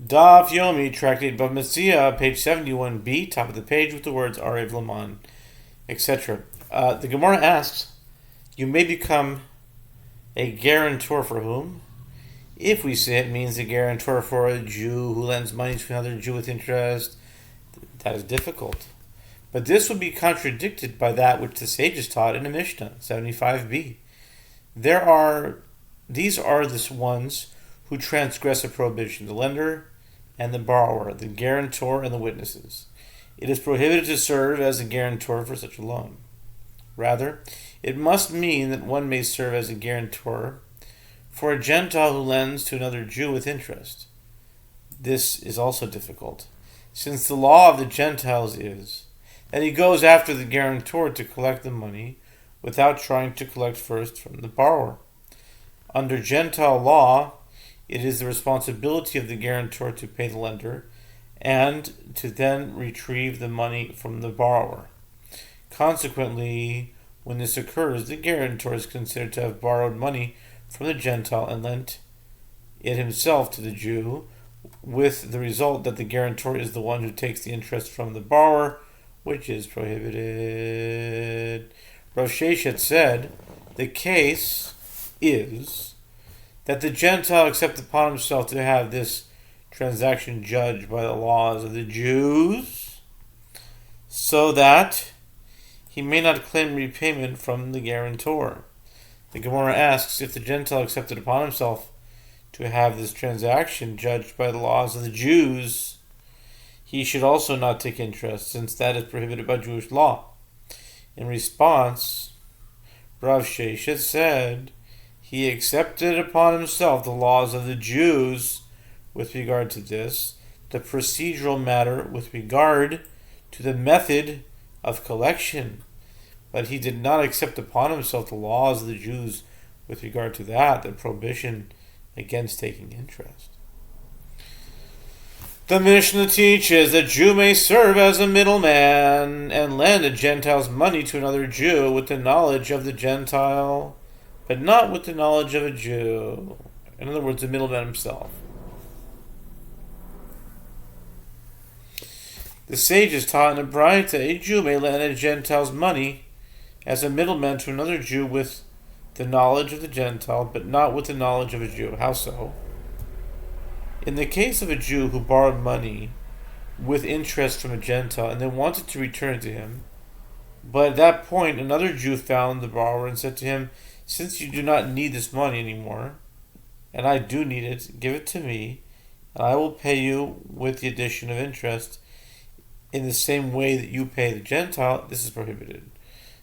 Daf Yomi, tractate Bava Metzia, page 71b, top of the page with the words Arev Laman, etc. The Gemara asks, you may become a guarantor for whom? If we say it means a guarantor for a Jew who lends money to another Jew with interest, that is difficult. But this would be contradicted by that which the sages taught in the Mishnah, 75b. These are the ones who transgress a prohibition, the lender and the borrower, the guarantor and the witnesses. It is prohibited to serve as a guarantor for such a loan. Rather, it must mean that one may serve as a guarantor for a Gentile who lends to another Jew with interest. This is also difficult, since the law of the Gentiles is that he goes after the guarantor to collect the money without trying to collect first from the borrower. Under Gentile law, it is the responsibility of the guarantor to pay the lender and to then retrieve the money from the borrower. Consequently, when this occurs, the guarantor is considered to have borrowed money from the Gentile and lent it himself to the Jew, with the result that the guarantor is the one who takes the interest from the borrower, which is prohibited. Rav Sheshet said, the case is that the Gentile accepts upon himself to have this transaction judged by the laws of the Jews, so that he may not claim repayment from the guarantor. The Gemara asks, if the Gentile accepted upon himself to have this transaction judged by the laws of the Jews, he should also not take interest, since that is prohibited by Jewish law. In response, Rav Sheshet said, he accepted upon himself the laws of the Jews with regard to this, the procedural matter with regard to the method of collection, but he did not accept upon himself the laws of the Jews with regard to that, the prohibition against taking interest. The Mishnah teaches that Jew may serve as a middleman and lend a Gentile's money to another Jew with the knowledge of the Gentile, but not with the knowledge of a Jew. In other words, the middleman himself. The sages taught in the Braita, a Jew may lend a Gentile's money as a middleman to another Jew with the knowledge of the Gentile, but not with the knowledge of a Jew. How so? In the case of a Jew who borrowed money with interest from a Gentile and then wanted to return it to him, but at that point another Jew found the borrower and said to him, since you do not need this money anymore, and I do need it, give it to me, and I will pay you with the addition of interest in the same way that you pay the Gentile. This is prohibited,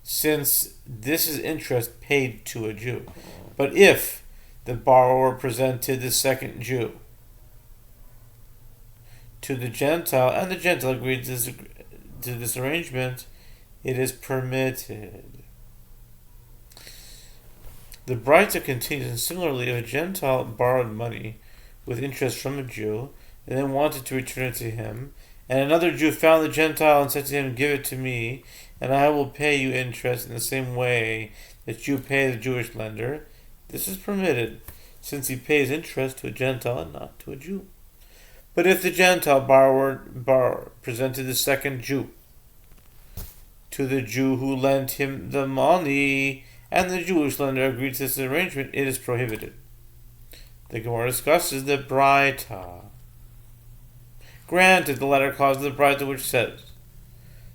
since this is interest paid to a Jew. But if the borrower presented the second Jew to the Gentile, and the Gentile agreed to this arrangement, it is permitted. The Braita continues, and similarly, if a Gentile borrowed money with interest from a Jew, and then wanted to return it to him, and another Jew found the Gentile and said to him, give it to me, and I will pay you interest in the same way that you pay the Jewish lender, this is permitted, since he pays interest to a Gentile and not to a Jew. But if the Gentile borrower presented the second Jew to the Jew who lent him the money, and the Jewish lender agreed to this arrangement, it is prohibited. The Gemara discusses the Braita. Granted, the latter clause of the Braita which says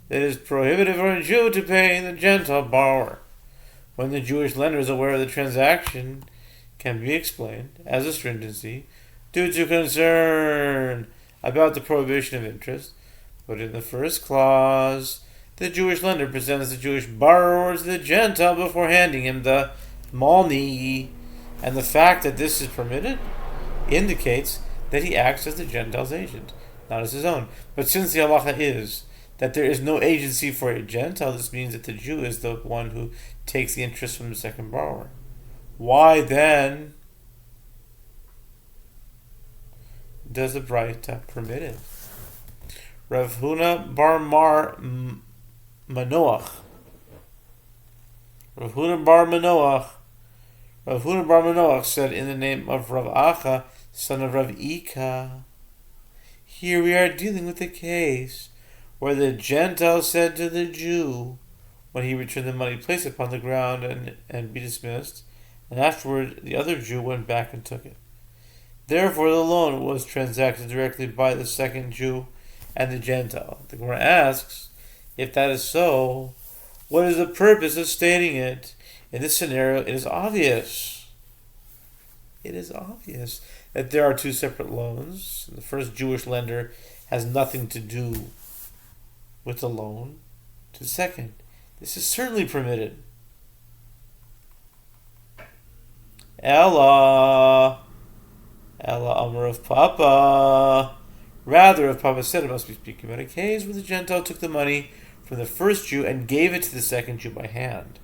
that it is prohibited for a Jew to pay the Gentile borrower when the Jewish lender is aware of the transaction can be explained as a stringency due to concern about the prohibition of interest. But in the first clause, the Jewish lender presents the Jewish borrower to the Gentile before handing him the money, and the fact that this is permitted indicates that he acts as the Gentile's agent, not as his own. But since the halacha is that there is no agency for a Gentile, this means that the Jew is the one who takes the interest from the second borrower. Why then does the Braita permit it? Rav Huna bar Manoach. Rav Huna bar Manoach said in the name of Rav Acha, son of Rav Ika, Here we are dealing with a case where the Gentile said to the Jew, when he returned the money, place it upon the ground and be dismissed, and afterward the other Jew went back and took it. Therefore the loan was transacted directly by the second Jew and the Gentile. The Gemara asks, if that is so, what is the purpose of stating it? In this scenario, it is obvious. It is obvious that there are two separate loans. The first Jewish lender has nothing to do with the loan. To the second, this is certainly permitted. Ella Amar of Papa. Rather, if Papa said, it must be speaking about a case where the Gentile took the money from the first Jew and gave it to the second Jew by hand.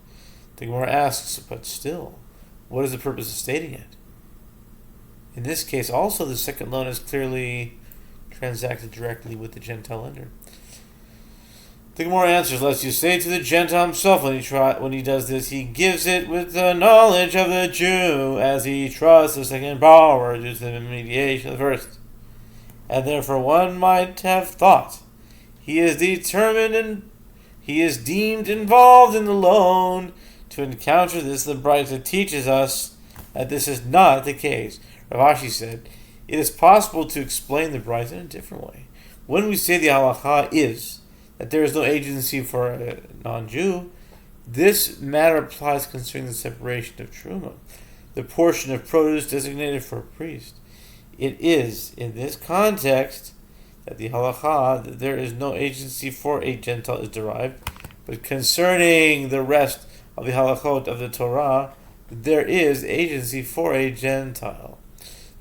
The Gemara asks, but still, what is the purpose of stating it? In this case, also, the second loan is clearly transacted directly with the Gentile lender. The Gemara answers, lest you say to the Gentile himself when he does this, he gives it with the knowledge of the Jew, as he trusts the second borrower due to the mediation of the first. And therefore one might have thought he is deemed involved in the loan. To encounter this, the Braita teaches us that this is not the case. Rav Ashi said, it is possible to explain the Braita in a different way. When we say the halacha is that there is no agency for a non-Jew, this matter applies concerning the separation of truma, the portion of produce designated for a priest. It is in this context that the halacha that there is no agency for a Gentile is derived, but concerning the rest of the halachot of the Torah, there is agency for a Gentile.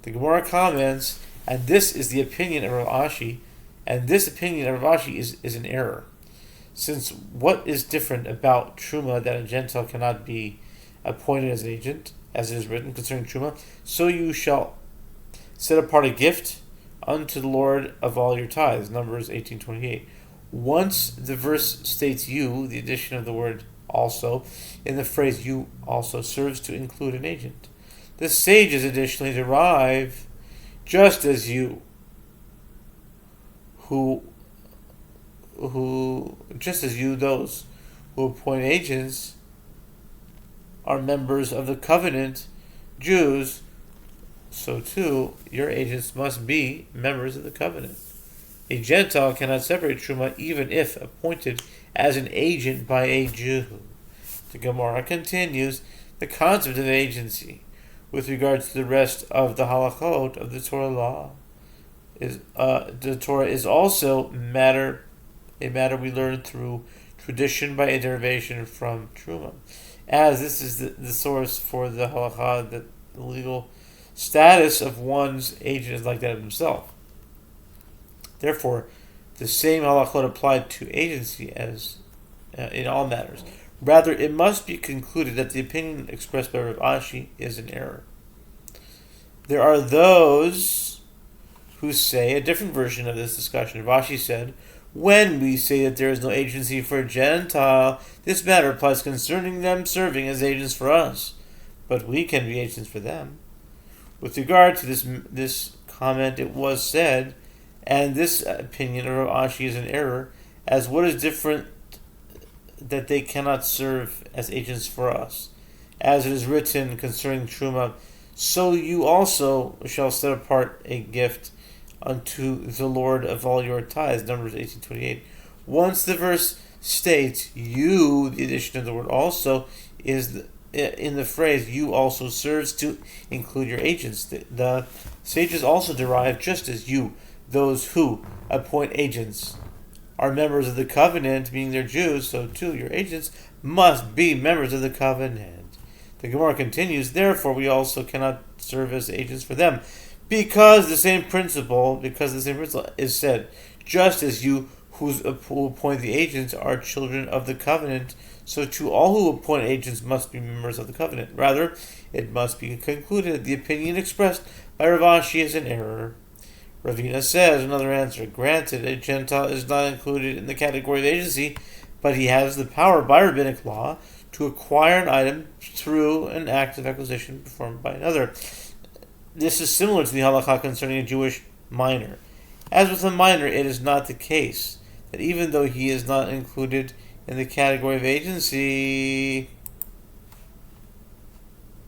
The Gemara comments, and this is the opinion of Rav Ashi, and this opinion of Rav Ashi is an error. Since what is different about Truma that a Gentile cannot be appointed as an agent, as it is written concerning Truma, so you shall set apart a gift unto the Lord of all your tithes, Numbers 18:28. Once the verse states you, the addition of the word also, in the phrase you also serves to include an agent. The sages additionally derive, just as you those who appoint agents are members of the covenant, Jews, so too your agents must be members of the covenant. A Gentile cannot separate Truma even if appointed as an agent by a Jew. The Gemara continues, the concept of agency with regards to the rest of the halachot of the Torah law is the Torah is also a matter we learn through tradition by a derivation from Truma, as this is the source for the halacha that the legal status of one's agent is like that of himself. Therefore, the same halachot applied to agency as in all matters. Rather, it must be concluded that the opinion expressed by Rav Ashi is an error. There are those who say a different version of this discussion. Rav Ashi said, when we say that there is no agency for a Gentile, this matter applies concerning them serving as agents for us, but we can be agents for them. With regard to this comment, it was said, and this opinion of Rav Ashi is an error, as what is different that they cannot serve as agents for us. As it is written concerning Truma, so you also shall set apart a gift unto the Lord of all your tithes, Numbers 18:28. Once the verse states you, the addition of the word also is in the phrase you also serves to include your agents. The sages also derive, just as you, those who appoint agents, are members of the covenant, meaning they're Jews, so too your agents must be members of the covenant. The Gemara continues, therefore we also cannot serve as agents for them, because the same principle is said, just as you who appoint the agents are children of the covenant, so too all who appoint agents must be members of the covenant. Rather, it must be concluded that the opinion expressed by Rav Ashi is an error. Ravina says, another answer, granted, a Gentile is not included in the category of agency, but he has the power by rabbinic law to acquire an item through an act of acquisition performed by another. This is similar to the halakha concerning a Jewish minor, As with a minor, it is not the case that even though he is not included in the category of agency,